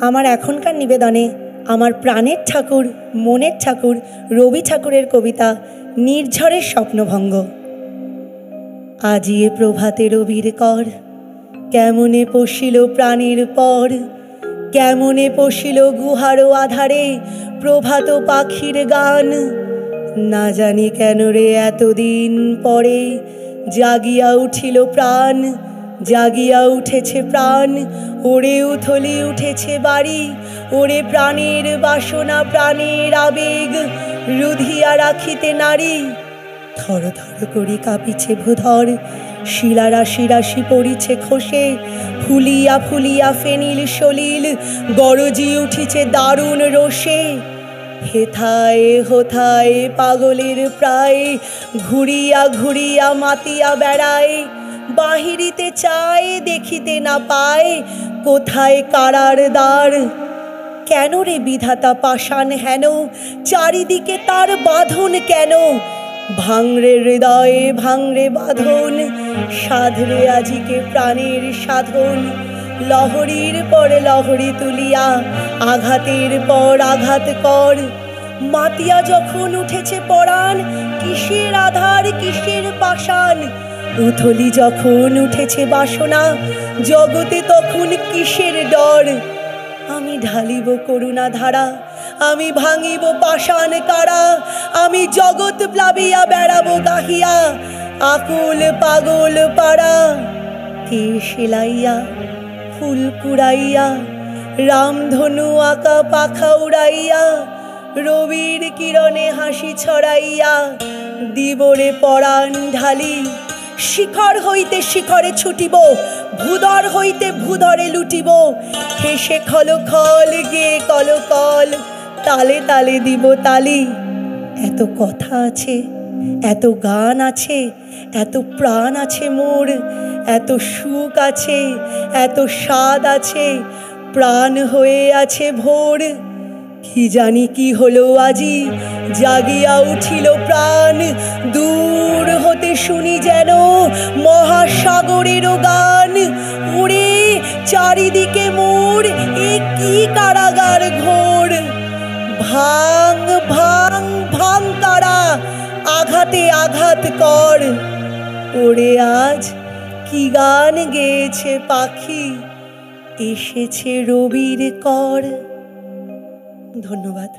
আমার এখনকার নিবেদনে আমার প্রাণের ঠাকুর, মনের ঠাকুর রবি ঠাকুরের কবিতা নির্ঝরের স্বপ্নভঙ্গ। আজিয়ে প্রভাতে রবির কর, কেমনে পশিল প্রাণের পর, কেমনে পশিল গুহারো আধারে প্রভাত পাখির গান। না জানি কেন রে এতদিন পরে জাগিয়া উঠিল প্রাণ, জাগিয়া উঠেছে প্রাণ। ওরে উথলি উঠেছে বাড়ি, ওরে প্রাণের বাসনা প্রাণের আবেগ রুধিয়া রাখিতে নারী। থর থর করি কাঁপিছে ভূধর, শিলা রাশি রাশি পড়িছে খসে, ফুলিয়া ফুলিয়া ফেনিল সলিল গরজি উঠিছে দারুণ রোষে। হেথায় হোথায় পাগলের প্রায় ঘুরিয়া ঘুরিয়া মাতিয়া বেড়ায়, বাহিরিতে চায় দেখিতে না পায় কোথায় কারার দ্বার। কেন রে বিধাতা পাষাণ হেন, চারিদিকে তার বাঁধন কেন? ভাঙরে হৃদয়ে ভাঙরে বাঁধন, সাধরে আজিকে প্রাণের সাধন। লহরীর পর লহরী তুলিয়া আঘাতের পর আঘাত কর। মাতিয়া যখন উঠেছে পরাণ, কিসের আধার কিসের পাষাণ। উথলি যখন উঠেছে বাসনা, জগতে তখন কিসের ডর। আমি ঢালিব করুণা ধারা, আমি ভাঙিব পাষাণ কারা। আমি জগৎ প্লাবিয়া বেড়াবো গাহিয়া আকুল পাগল পাড়া। কে সেলাইয়া ফুল কুড়াইয়া, রামধনু আঁকা পাখা উড়াইয়া, রবির কিরণে হাসি ছড়াইয়া দিবরে পরাণ ঢালি। শিখর হইতে শিখরে ছুটিব, ভূধর হইতে ভূধরে লুটিব। হেসে খল খল গে কল কল, তালে তালে দিব তালি। এত কথা আছে, এত গান আছে, এত প্রাণ আছে মোর, এত সুখ আছে, এত স্বাদ আছে, প্রাণ হয়ে আছে ভোর। কি জানি কি হলো আজি, জাগিয়া উঠিল প্রাণ। দূর হতে শুনি যেন মহাসাগরেরও গান। ওরে চারিদিকে মোর, এ কি কারাগার ঘোর। ভাঙ ভাঙ ভাঙ তারা, আঘাতে আঘাত কর। ওরে আজ কি গান গেয়েছে পাখি, এসেছে রবির কর। ধন্যবাদ।